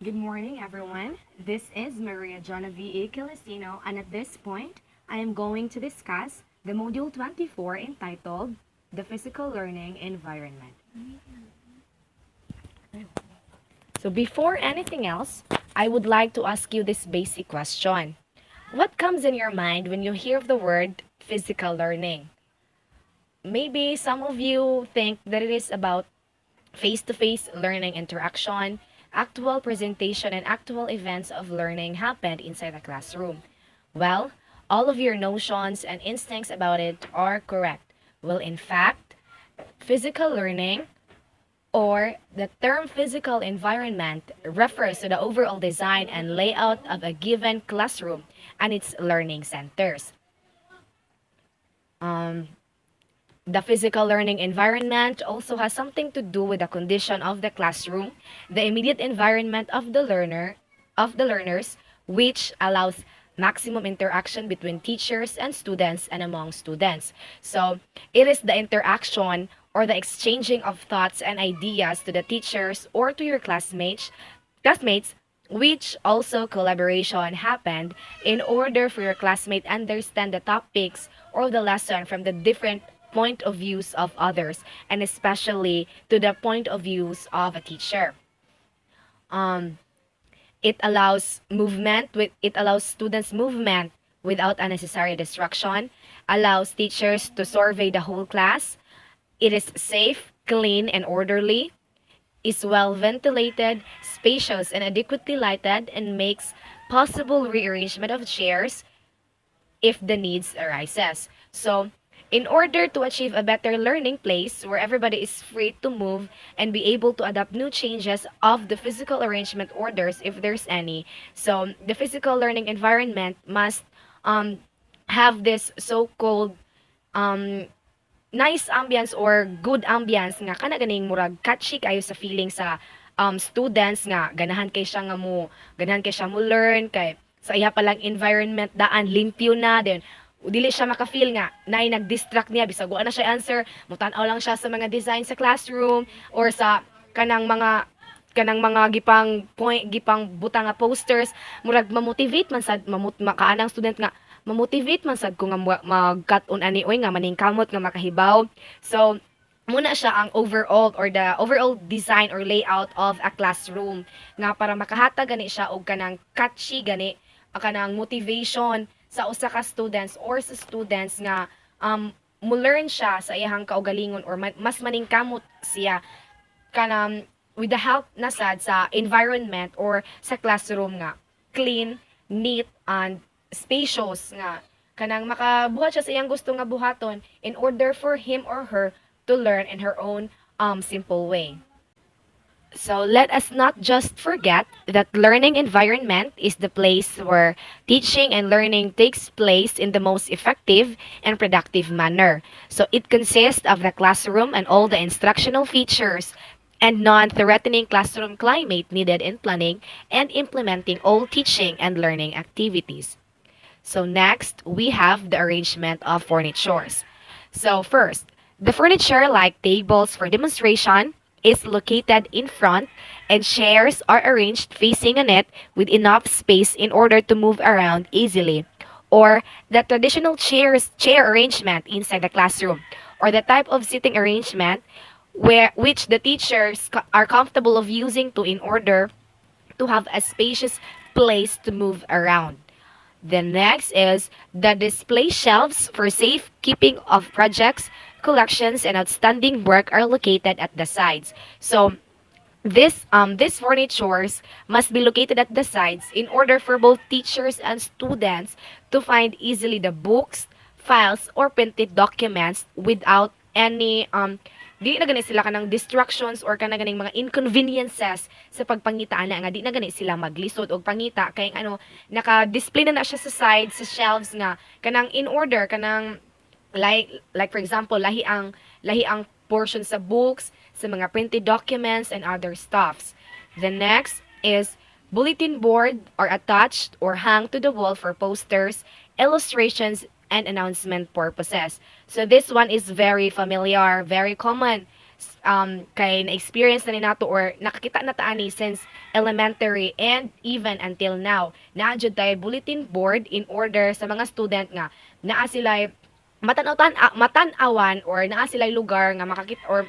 Good morning, everyone. This is Maria Junavie and at this point, I am going to discuss the Module 24 entitled The Physical Learning Environment. So, before anything else, I would like to ask you this basic question. What comes in your mind when you hear the word physical learning? Maybe some of you think that it is about face-to-face learning interaction, actual presentation, and actual events of learning happened inside the classroom. Well, all of your notions and instincts about it are correct. Well, in fact, physical learning or the term physical environment refers to the overall design and layout of a given classroom and its learning centers. Um, The physical learning environment also has something to do with the condition of the classroom, the immediate environment of the learners, which allows maximum interaction between teachers and students and among students. So, it is the interaction or the exchanging of thoughts and ideas to the teachers or to your classmates which also collaboration happened in order for your classmate understand the topics or the lesson from the different point of views of others and especially to the point of views of a teacher. Um, it allows students movement without unnecessary distraction, allows teachers to survey the whole class. It is safe, clean, and orderly, is well ventilated, spacious, and adequately lighted, and makes possible rearrangement of chairs if the needs arises. So, in order to achieve a better learning place where everybody is free to move and be able to adapt new changes of the physical arrangement orders if there's any, so the physical learning environment must um, have this so-called um, nice ambience or good ambience nga kana ganing murag catchy kayo sa feeling sa students nga ganahan kay siya mo learn kay sa iya palang environment daan limpyo na then dili siya maka-feel nga naay nag-distract niya bisag wa na siya answer mutan-aw lang siya sa mga design sa classroom or sa kanang mga gipang butang nga posters murag ma-motivate man sad makaanang student nga ma-motivate man sad ko nga mag-cut-on ani oy nga maningkamot nga makahibaw. So muna siya ang overall or the overall design or layout of a classroom nga para makahatag gani siya og kanang catchy gani kanang motivation sa usa ka students or sa students nga mo learn siya sa iyang kaugalingon or mas maningkamot siya kanang with the help na sad sa environment or sa classroom nga clean, neat, and spacious nga kanang makabuhat siya sa iyang gusto nga buhaton in order for him or her to learn in her own simple way. So let us not just forget that learning environment is the place where teaching and learning takes place in the most effective and productive manner. So it consists of the classroom and all the instructional features and non-threatening classroom climate needed in planning and implementing all teaching and learning activities. So next, we have the arrangement of furnitures. So first, the furniture like tables for demonstration is located in front and chairs are arranged facing on it with enough space in order to move around easily. Or the traditional chair arrangement inside the classroom or the type of sitting arrangement which the teachers are comfortable of using to in order to have a spacious place to move around. The next is the display shelves for safe keeping of projects, collections, and outstanding work are located at the sides. So these furnitures must be located at the sides in order for both teachers and students to find easily the books, files, or printed documents without any di na gani sila kanang distractions or kanang ganing mga inconveniences sa pagpangita ana nga di na gani sila maglisod og pangita kay naka-display na siya sa side sa shelves nga kanang in order kanang like for example lahi ang portion sa books sa mga printed documents and other stuffs. The next is bulletin board are attached or hang to the wall for posters, illustrations, and announcement purposes. So this one is very familiar, very common kay na-experience na ni nato or nakakita na ta ani since elementary and even until now. Naa jud tay bulletin board in order sa mga student nga naa sila matan-awan or naa sila lugar nga makakita or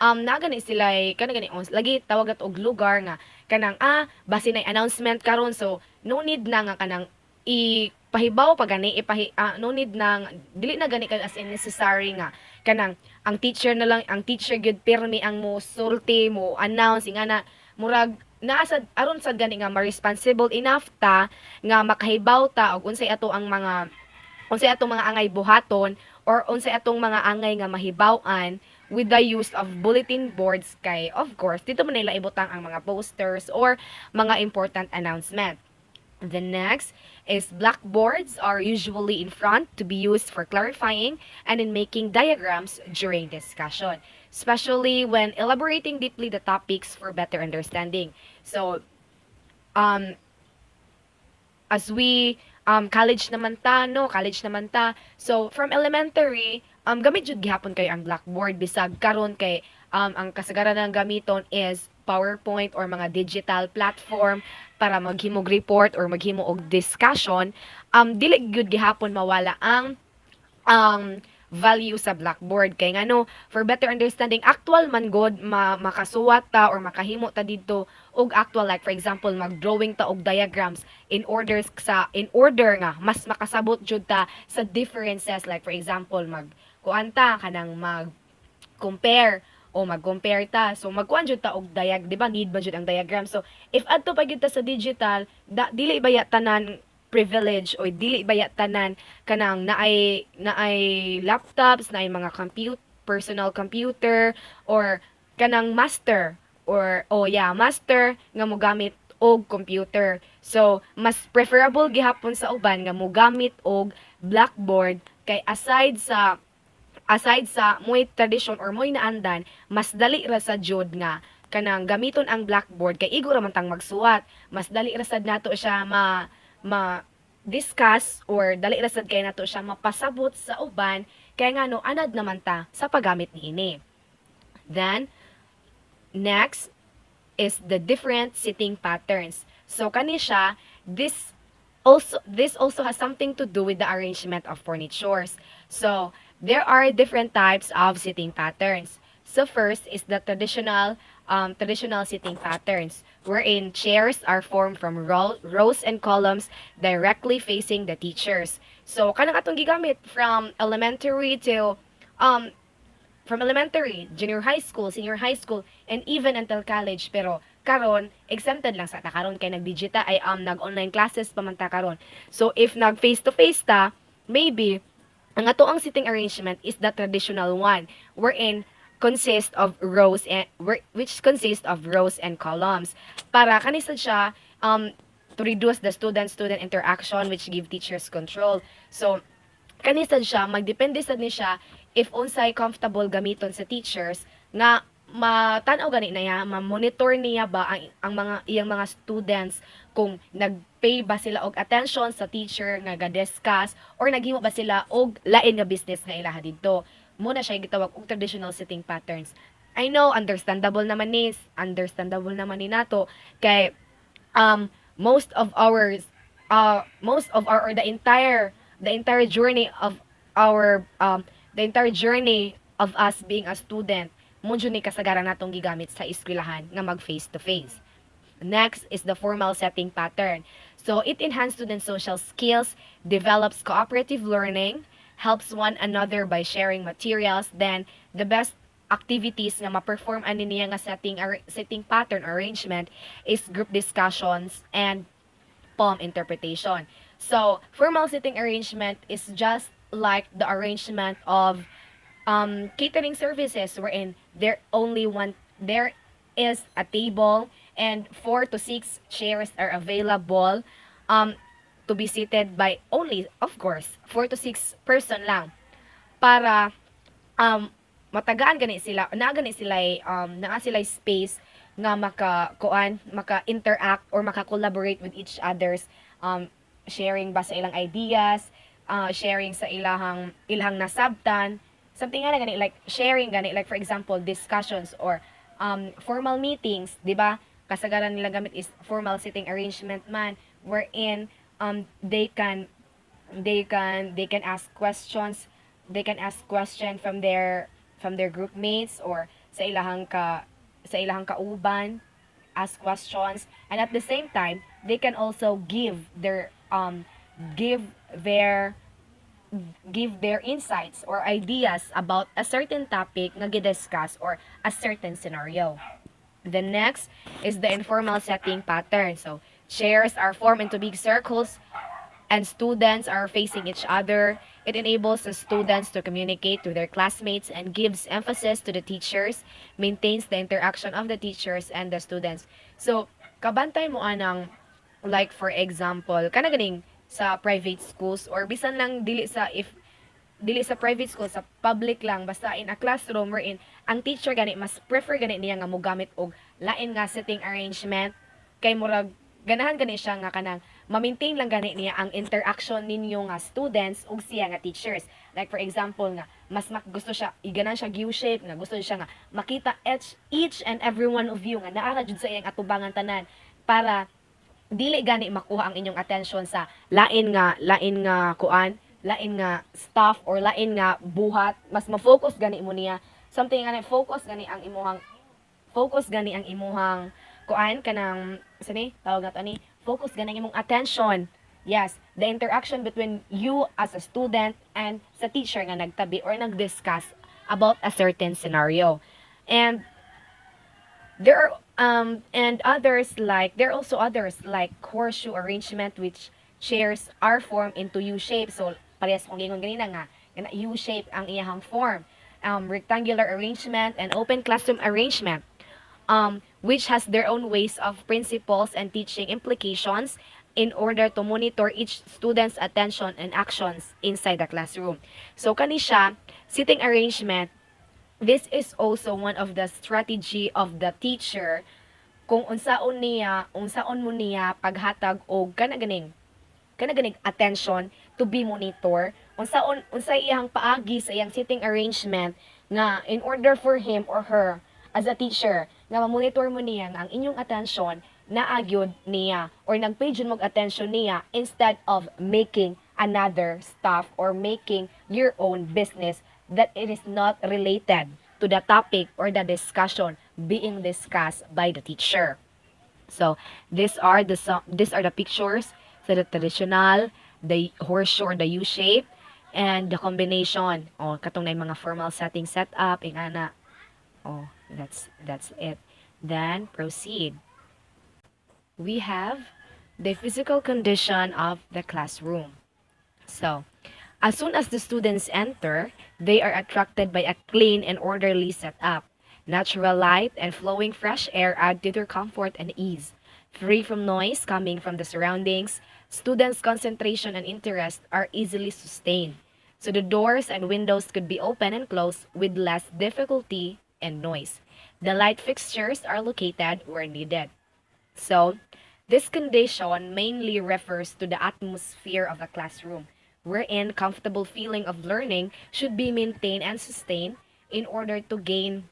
naa gani sila kana gani lagi tawag at og lugar nga kanang basi nay announcement karon, so no need na nga kanang ipahibaw pa gani no need na dili na gani kag as in necessary nga kanang ang teacher gyud pirmi ang mo sulti mo announce nga na murag naa sad aron sad gani nga ma responsible enough ta nga makahibaw ta og unsay ato ang mga unsay atong mga angay buhaton or unsay atong mga angay nga mahibaw-an with the use of bulletin boards kay of course dito man nila ibutang ang mga posters or mga important announcement. The next is blackboards are usually in front to be used for clarifying and in making diagrams during discussion, especially when elaborating deeply the topics for better understanding. So, um, as we college naman ta no college naman ta, so from elementary gamit jud gihapon kayo ang blackboard bisag karon kay ang kasagaran ng gamiton is PowerPoint or mga digital platform para maghimog report or maghimo og discussion. Dili gyud gihapon mawala ang value sa blackboard kay ngano for better understanding actual man god makasuwat ta or makahimo ta didto og actual, like for example magdrawing ta og diagrams in order nga mas makasabot jud ta sa differences, like for example kuanta kanang compare o mag-compare ta. So magkuan jud ta og di ba need ba jud ang diagram. So if adto pa gyud ta sa digital, dili baya tanan privilege o dili baya tanan kanang naay laptops, naay mga personal computer or kanang master or master nga mogamit og computer. So mas preferable gihapon sa uban nga mogamit og blackboard kay aside sa mo'y tradisyon or mo'y naandan, mas dali ra sa jud nga kanang gamiton ang blackboard kay igo ra man tang magsuwat. Mas dali ra sad nato siya discuss or dali ra sad kay nato siya mapasabot sa uban kay ngano anad naman ta sa paggamit niini. Then next is the different sitting patterns. So kani siya this also has something to do with the arrangement of furnitures. So there are different types of sitting patterns. So first is the traditional sitting patterns, wherein chairs are formed from rows and columns directly facing the teachers. So kanang atong gigamit from elementary, junior high school, senior high school, and even until college. Pero karon exempted lang sa ta karon kay nag-online classes pa man ta karon. So if nag face to face ta, maybe ang ato ang sitting arrangement is the traditional one wherein which consists of rows and columns para kanisad siya to reduce the student interaction which give teachers control. So kanisad siya magdepende sad ni siya if unsay comfortable gamiton sa teachers nga matanaw gani na ya, ma-monitor niya ba ang mga iyang mga students kung nagpay ba sila og attention sa teacher nga ga-discuss or naghimo ba sila og lain nga business nga ilaha didto. Muna siya gitawag og traditional sitting patterns. I know understandable naman ni nato kay most of our or the entire journey of us being a student mo jud ni kasagaran natong gigamit sa eskwelahan nga mag face to face. Next is the formal setting pattern. So it enhances student social skills, develops cooperative learning, helps one another by sharing materials. Then the best activities nga ma-perform ani niya nga setting pattern arrangement is group discussions and poem interpretation. So formal setting arrangement is just like the arrangement of catering services wherein there is a table and 4 to 6 chairs are available to be seated by only, of course, 4 to 6 person lang para matagaan gani sila naa sila space nga maka-interact or maka-collaborate with each others, sharing ba sa ilang ideas, sharing sa ilahang nasabtan something nga na gani like sharing gani like for example discussions or formal meetings, di ba? Kasagaran nila gamit is formal sitting arrangement man wherein they can ask questions, they can ask question from their group mates or sa ilahang kauban, ask questions, and at the same time they can also give their give their insights or ideas about a certain topic nga gidiscuss or a certain scenario. The next is the informal setting pattern. So, chairs are formed into big circles and students are facing each other. It enables the students to communicate to their classmates and gives emphasis to the teachers, maintains the interaction of the teachers and the students. So, kabantay mo anang like for example, kana ganing sa private schools or bisan lang dili sa private school, sa public lang, basta in a classroom wherein ang teacher gani mas prefer gani niya nga mogamit og lain nga sitting arrangement kay murag ganahan gani siya nga kanang ma-maintain lang gani niya ang interaction ninyo nga students ug siya nga teachers. Like for example nga mas gusto siya iganan siya U-shape nga gusto siya nga makita each and every one of you nga naa jud sa iyang atubangan tanan para dili gani makuha ang inyong attention sa lain nga kuan, lain nga stuff or lain nga buhat. Mas ma-focus gani mo niya something nga focus gani ang imuhang kuan kanang sani tawag nato ani focus gani ang imong attention. Yes, the interaction between you as a student and sa teacher nga nagtabi or nagdiscuss about a certain scenario. And there are there are also others like horseshoe arrangement, which chairs are formed into U-shape. So parehas kong gingon ganina nga U-shape ang iyahang form. Rectangular arrangement and open classroom arrangement, which has their own ways of principles and teaching implications in order to monitor each student's attention and actions inside the classroom. So kani siya sitting arrangement. This is also one of the strategy of the teacher kung unsaon mo niya paghatag og kanaganing attention to be monitor, unsa iyang paagi sa iyang sitting arrangement nga in order for him or her as a teacher nga ma-monitor mo niya nga ang inyong attention naagyod niya or nagpay jud mog attention niya instead of making another stuff or making your own business that it is not related to the topic or the discussion being discussed by the teacher. So these are the pictures. So the traditional, the horseshoe or the U-shape, and the combination. Oh, katong na yung mga formal setting setup, ingana. Oh, that's it. Then proceed. We have the physical condition of the classroom. So, as soon as the students enter, they are attracted by a clean and orderly setup. Natural light and flowing fresh air add to their comfort and ease. Free from noise coming from the surroundings, students' concentration and interest are easily sustained. So the doors and windows could be open and closed with less difficulty and noise. The light fixtures are located where needed. So, this condition mainly refers to the atmosphere of the classroom, wherein comfortable feeling of learning should be maintained and sustained in order to gain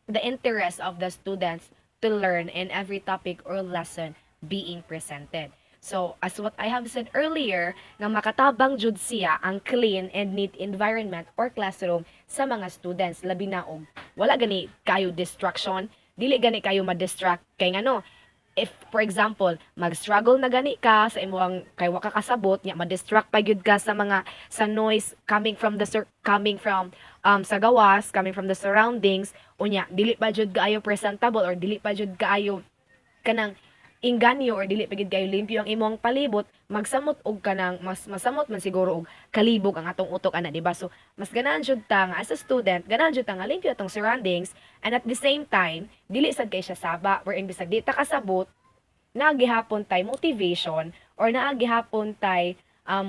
the interest of the students to learn in every topic or lesson being presented. So, as what I have said earlier, nga makatabang jud siya ang clean and neat environment or classroom sa mga students, labi na og wala gani kayo distraction, dili gani kayo ma-distract kay ngano. If for example, mag-struggle na gani ka sa imong kay wa ka kasabot nya ma-distract pa gyud ka sa mga sa noise coming from sa gawas, coming from the surroundings, unya dili pa jud kaayo presentable or dili pa jud kaayo kanang inganyo or dili pa gid kayo limpyo ang imong palibot, magsamot og kanang mas masamot man siguro og kalibog ang atong utok ana, di ba? So mas ganahan jud ta nga as a student, ganahan jud ta nga limpyo atong surroundings, and at the same time dili sad kay siya saba wherein bisag di ta kasabot naagihapon tay motivation or naagihapon tay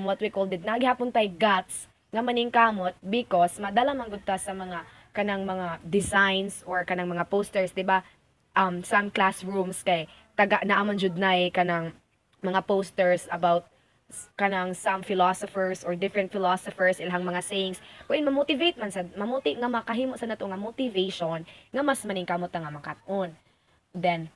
what we call it, naagihapon tay guts nga maningkamot because madala man gud ta sa mga kanang mga designs or kanang mga posters, di ba? Some classrooms kay taga naaman jud nay kanang mga posters about kanang some philosophers or different philosophers ilang mga sayings wherein ma-motivate man sad nga makahimo sa nato nga motivation nga mas maningkamot nga makat-on. Then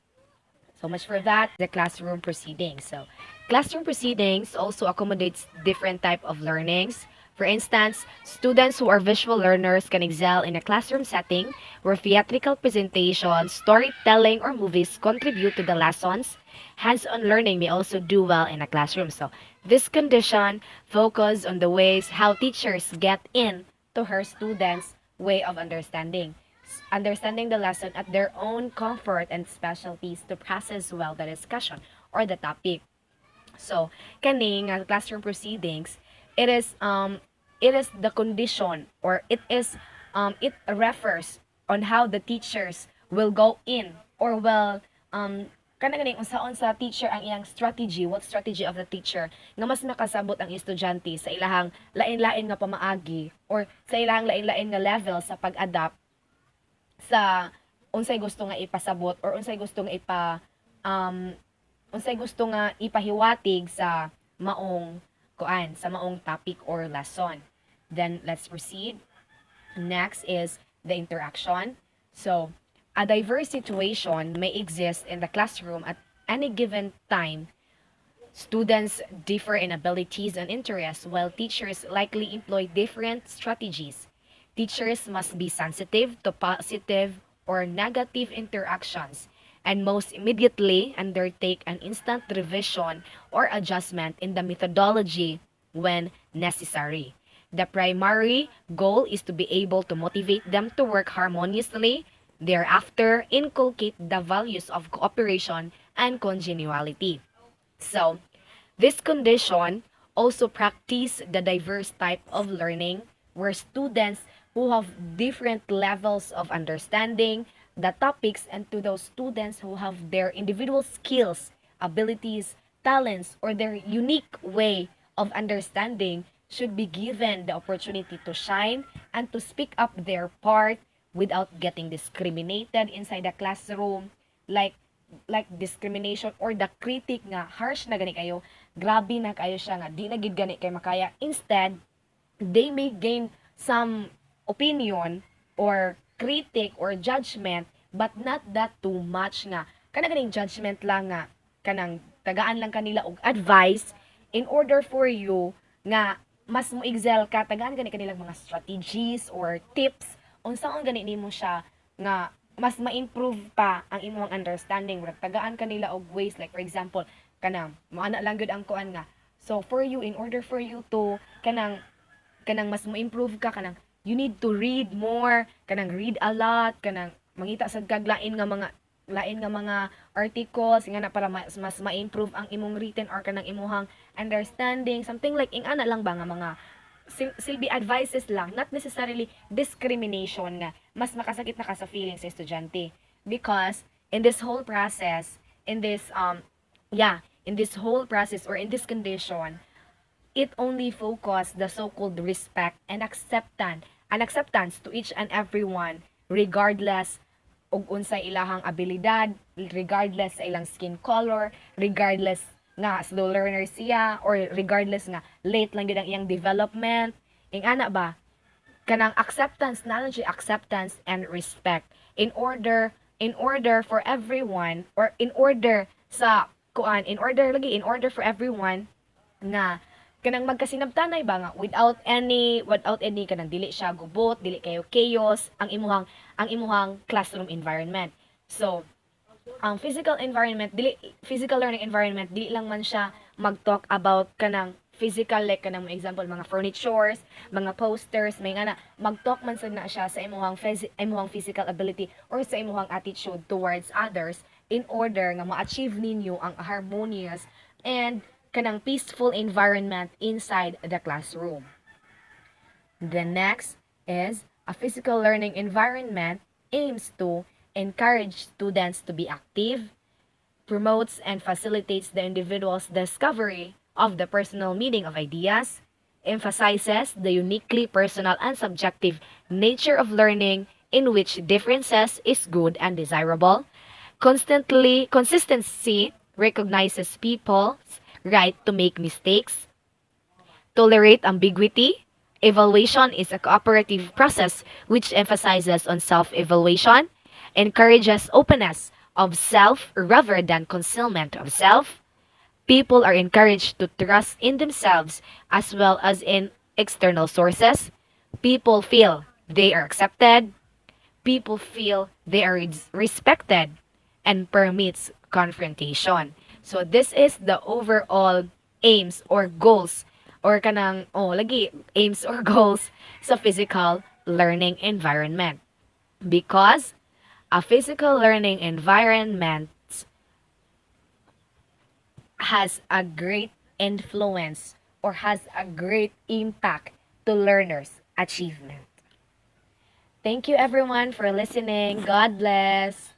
so much for that, the classroom proceedings. So, classroom proceedings also accommodates different type of learnings. For instance, students who are visual learners can excel in a classroom setting where theatrical presentations, storytelling, or movies contribute to the lessons. Hands-on learning may also do well in a classroom. So, this condition focus on the ways how teachers get in to her students' way of understanding the lesson at their own comfort and specialties to process well the discussion or the topic. So, kaning classroom proceedings, it is the condition or it refers on how the teachers will go in or will kana ganing unsaon sa teacher ang iyang strategy, what strategy of the teacher nga mas nakasabot ang estudyante sa ilahang lain-lain nga pamaagi or sa ilahang lain-lain nga level sa pag-adapt sa unsay gusto nga ipasabot or unsay gusto nga ipahiwatig sa maong topic or lesson. Then let's proceed. Next is the interaction. So, a diverse situation may exist in the classroom at any given time. Students differ in abilities and interests, while teachers likely employ different strategies. Teachers must be sensitive to positive or negative interactions and most immediately undertake an instant revision or adjustment in the methodology when necessary. The primary goal is to be able to motivate them to work harmoniously, thereafter inculcate the values of cooperation and congeniality. So, this condition also practice the diverse type of learning where students who have different levels of understanding the topics and to those students who have their individual skills, abilities, talents, or their unique way of understanding should be given the opportunity to shine and to speak up their part without getting discriminated inside the classroom like discrimination or the critic nga harsh na gani kayo, grabe na kayo siya nga di na gid gani kay makaya. Instead, they may gain some opinion or critic or judgment but not that too much nga kana ganing judgment lang nga kanang tagaan lang kanila og advice in order for you nga mas mo excel ka, tagaan gani kanilang mga strategies or tips unsaon gani nimo siya nga mas ma-improve pa ang imong understanding. Tagaan kanila og ways like for example kanang moana lang gud ang kuan nga, so for you in order for you to kanang mas mo-improve ka kanang you need to read more, kanang read a lot, kanang mangita sad kag lain nga mga articles nga na para mas ma-improve ang imong written or kanang imong understanding, something like ingana lang ba nga mga silbi advices lang, not necessarily discrimination nga mas makasakit na ka sa feelings sa estudyante. Because in this whole process, in this whole process or in this condition, it only focus the so-called respect and acceptance to each and everyone regardless og unsay ilahang abilidad, regardless sa ilang skin color, regardless nga slow learner siya or regardless nga late lang gid ang iyang development. Ingana ba kanang acceptance, knowledge, acceptance and respect in order for everyone or in order for everyone nga kanang magkasinabtanay ba nga without any kanang dili siya gubot, dili kayo chaos ang imuhang classroom environment. So ang physical learning environment dili lang man siya mag-talk about kanang physical like kanang example mga furnitures, mga posters, may nga na mag-talk man sad na siya sa imuhang physical ability or sa imuhang attitude towards others in order nga ma-achieve ninyo ang harmonious and kanang peaceful environment inside the classroom. The next is a physical learning environment aims to encourage students to be active, promotes and facilitates the individual's discovery of the personal meaning of ideas, emphasizes the uniquely personal and subjective nature of learning in which differences is good and desirable, consistency recognizes people's right to make mistakes, tolerate ambiguity. Evaluation is a cooperative process which emphasizes on self-evaluation, encourages openness of self rather than concealment of self. People are encouraged to trust in themselves as well as in external sources. People feel they are accepted. People feel they are respected and permits confrontation. So this is the overall aims or goals or kanang lagi aims or goals sa physical learning environment. Because a physical learning environment has a great influence or has a great impact to learners' achievement. Thank you everyone for listening. God bless.